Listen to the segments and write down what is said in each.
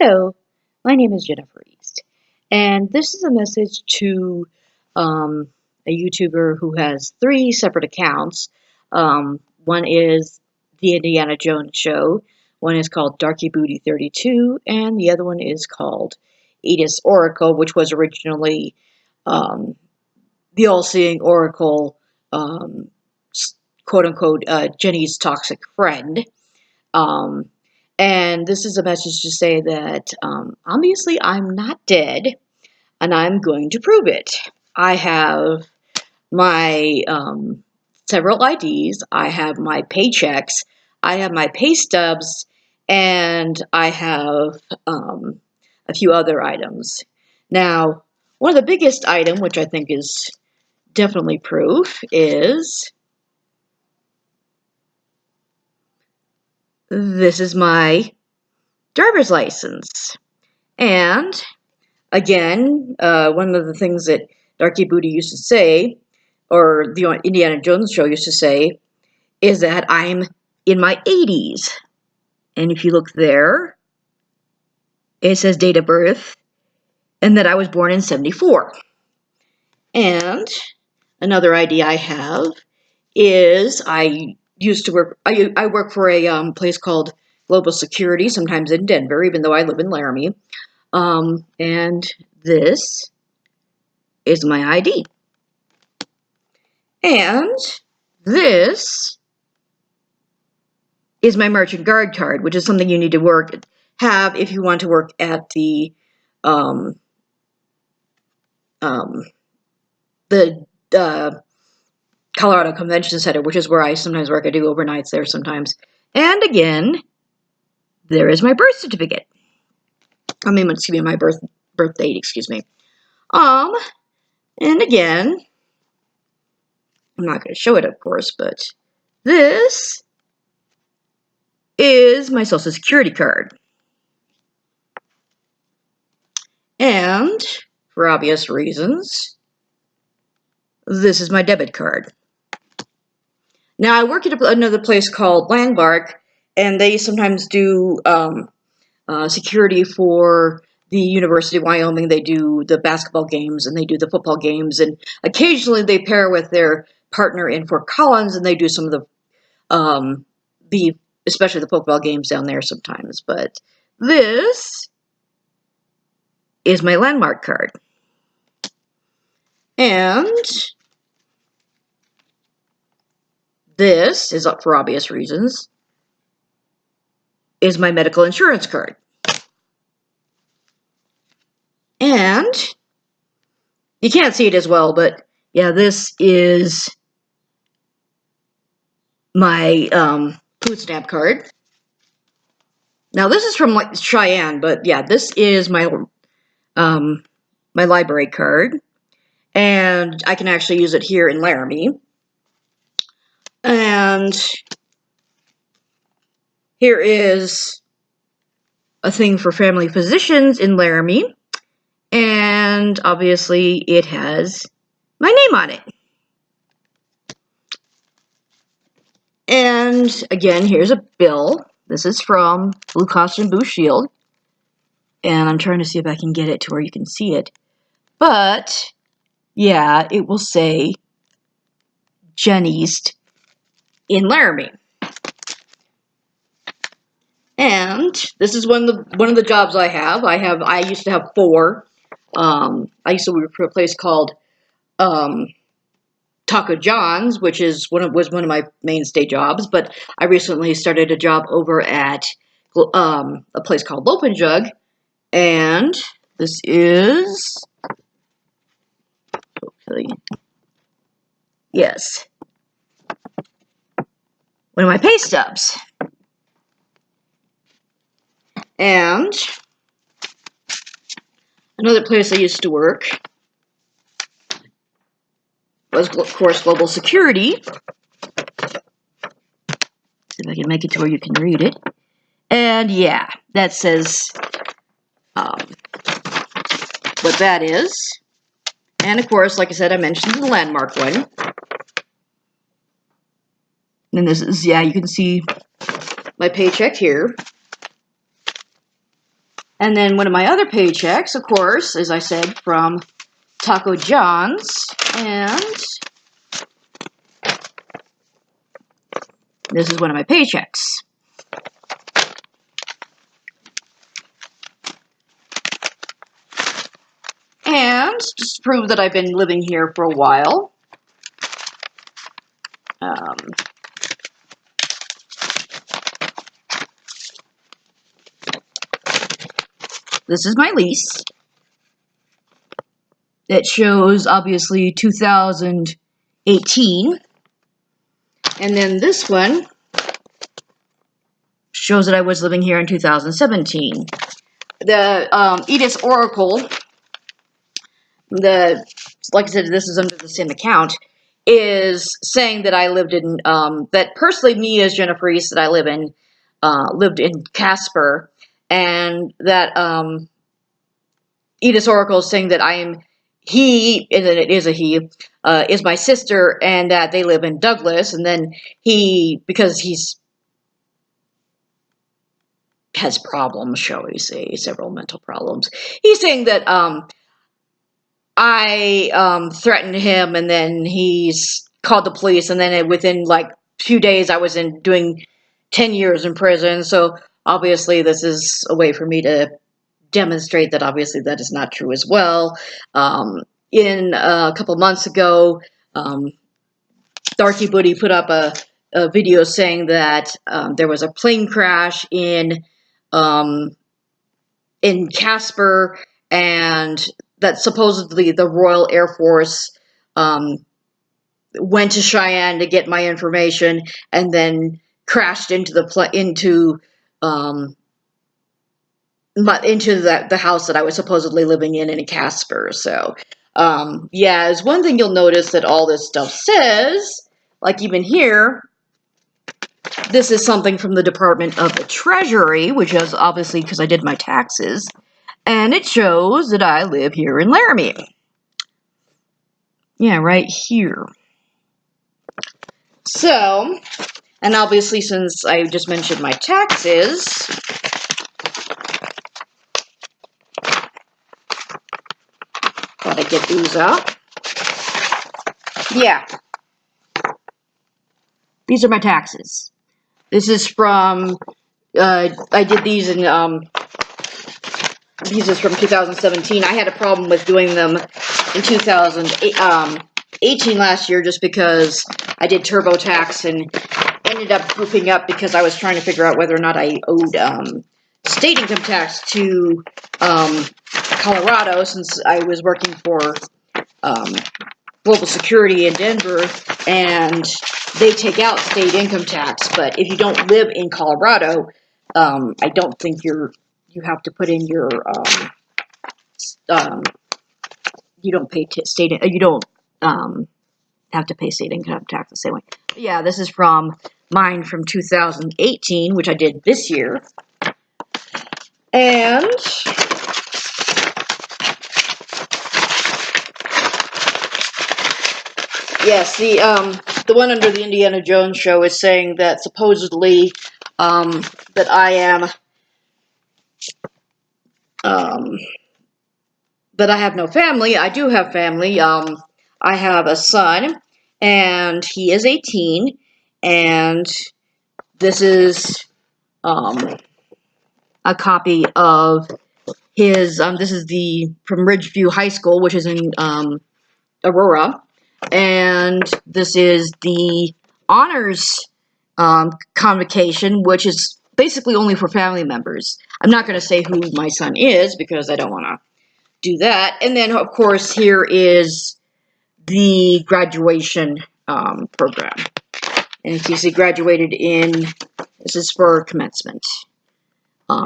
Hello, my name is Jennifer East, and this is a message to a YouTuber who has three separate accounts. One is the Indiana Jones Show, one is called DarkyBoode32, and the other one is called Edith's Oracle, which was originally the all-seeing Oracle, quote-unquote, Jenny's toxic friend. And this is a message to say that obviously I'm not dead, and I'm going to prove it. I have my several IDs, I have my paychecks, I have my pay stubs, and I have a few other items. Now, one of the biggest item, which I think is definitely proof, is this is my driver's license. And again, one of the things that DarkyBoode used to say, or the Indiana Jones Show used to say, is that I'm in my 80s. And if you look there, it says date of birth, and that I was born in 74. And another ID I have is I used to work, I work for a place called Global Security, sometimes in Denver, even though I live in Laramie. And this is my ID. And this is my merchant guard card, which is something you need to have if you want to work at the Colorado Convention Center, which is where I sometimes work. I do overnights there sometimes. And again, there is my birth certificate. My birth date, excuse me. And again, I'm not going to show it, of course, but this is my Social Security card. And, for obvious reasons, this is my debit card. Now, I work at another place called Landmark, and they sometimes do security for the University of Wyoming. They do the basketball games, and they do the football games, and occasionally they pair with their partner in Fort Collins, and they do some of the especially the football games down there sometimes. But this is my Landmark card. And this is, up for obvious reasons, is my medical insurance card. And you can't see it as well, but yeah, this is my food stamp card. Now this is from like Cheyenne, but yeah, this is my my library card, and I can actually use it here in Laramie. And here is a thing for family physicians in Laramie, and obviously it has my name on it. And again, here's a bill. This is from Blue Cross and Blue Shield, and I'm trying to see if I can get it to where you can see it. But yeah, it will say Jenn East in Laramie. And this is one of the jobs I have. I used to have 4. I used to work for a place called Taco John's, which was one of my mainstay jobs. But I recently started a job over at a place called Lope and Jug, and this is yes, one of my pay stubs. And another place I used to work was, of course, Global Security. See if I can make it to where you can read it. And yeah, that says what that is. And of course, like I said, I mentioned the Landmark one. And this is, yeah, you can see my paycheck here. And then one of my other paychecks, of course, as I said, from Taco John's. And this is one of my paychecks. And just to prove that I've been living here for a while, this is my lease. It shows, obviously, 2018. And then this one shows that I was living here in 2017. The Edith Oracle, like I said, this is under the same account, is saying that I lived in, that personally me as Jennifer East, that I lived in Casper, and that Edith Oracle is saying that I am he, and then it is a he, is my sister, and that they live in Douglas, and then because he's has problems, shall we say, several mental problems. He's saying that I threatened him, and then he's called the police, and then within like a few days I was doing 10 years in prison. So obviously this is a way for me to demonstrate that obviously that is not true as well. In a couple months ago, DarkyBoode put up a video saying that there was a plane crash in Casper, and that supposedly the Royal Air Force went to Cheyenne to get my information, and then crashed into the house that I was supposedly living in Casper. So, yeah, it's one thing you'll notice that all this stuff says, like even here, this is something from the Department of the Treasury, which is obviously because I did my taxes, and it shows that I live here in Laramie. Yeah, right here. So, and obviously since I just mentioned my taxes, gotta get these up. Yeah. These are my taxes. This is from, I did these in, these is from 2017. I had a problem with doing them in 2018 last year just because I did TurboTax and ended up grouping up because I was trying to figure out whether or not I owed state income tax to Colorado, since I was working for Global Security in Denver, and they take out state income tax. But if you don't live in Colorado, I don't think you have to put in your you don't pay you don't have to pay state income tax the same way. But yeah, this is from mine from 2018, which I did this year. And yes, the one under the Indiana Jones show is saying that supposedly that I am that I have no family. I do have family. I have a son, and he is 18, and this is a copy of his, this is from Ridgeview High School, which is in Aurora, and this is the honors convocation, which is basically only for family members. I'm not going to say who my son is because I don't want to do that. And then, of course, here is the graduation program. And if you see graduated in, this is for commencement,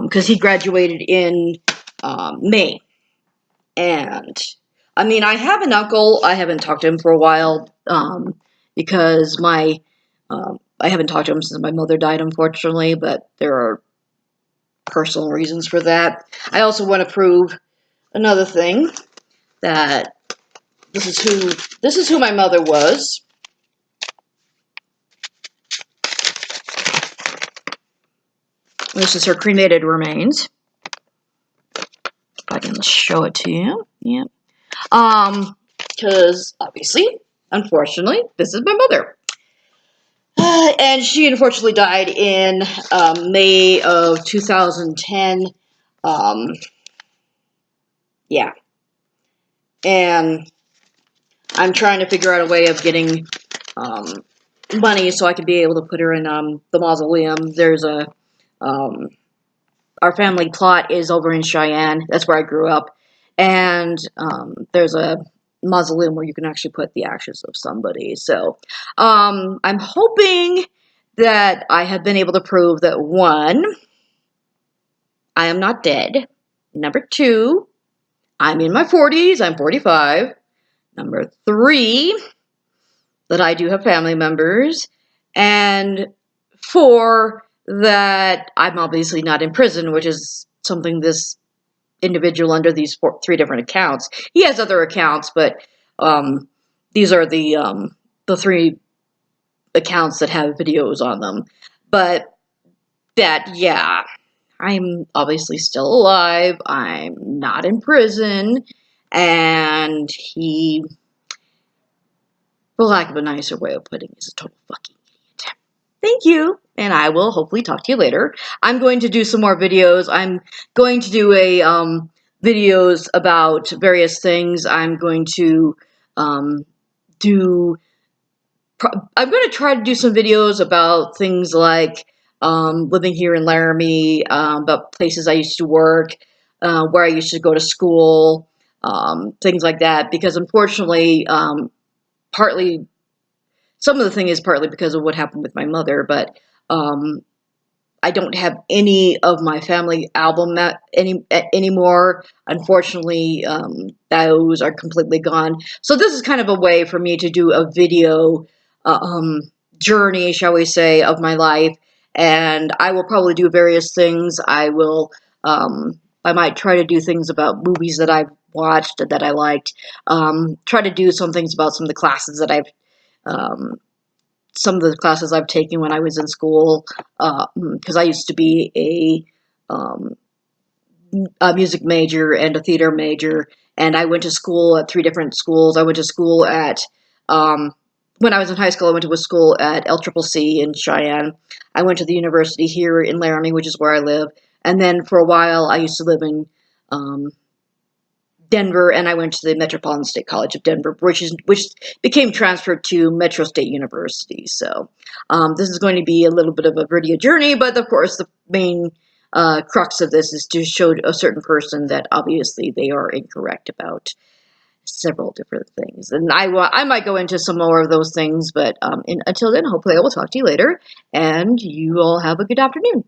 because he graduated in May. And, I mean, I have an uncle. I haven't talked to him for a while because I haven't talked to him since my mother died, unfortunately, but there are personal reasons for that. I also want to prove another thing, that this is who my mother was. This is her cremated remains. I can show it to you. Yeah. Because obviously, unfortunately, this is my mother. And she unfortunately died in May of 2010. Yeah. And I'm trying to figure out a way of getting money so I could be able to put her in the mausoleum. There's a our family plot is over in Cheyenne. That's where I grew up, and there's a mausoleum where you can actually put the ashes of somebody. So I'm hoping that I have been able to prove that, one, I am not dead. Number two, I'm in my 40s. I'm 45. Number three, that I do have family members. And four, that I'm obviously not in prison, which is something this individual under these three different accounts. He has other accounts, but these are the three accounts that have videos on them. But that, yeah, I'm obviously still alive. I'm not in prison. And he, for lack of a nicer way of putting it, is a total fucking idiot. Thank you. And I will hopefully talk to you later. I'm going to do some more videos. I'm going to do videos about various things. I'm going to I'm going to try to do some videos about things like living here in Laramie, about places I used to work, where I used to go to school, things like that. Because unfortunately, partly, some of the thing is partly because of what happened with my mother, but I don't have any of my family album anymore. Unfortunately, those are completely gone. So this is kind of a way for me to do a video journey, shall we say, of my life. And I will probably do various things. I might try to do things about movies that I've watched that I liked. Try to do some things about some of the classes that I've taken when I was in school, because I used to be a music major and a theater major, and I went to school at three different schools. I went to school at, when I was in high school, I went to a school at LCCC in Cheyenne. I went to the university here in Laramie, which is where I live, and then for a while I used to live in Denver, and I went to the Metropolitan State College of Denver, which became transferred to Metro State University. So this is going to be a little bit of a video journey, but of course the main crux of this is to show a certain person that obviously they are incorrect about several different things. And I might go into some more of those things, but until then, hopefully I will talk to you later, and you all have a good afternoon.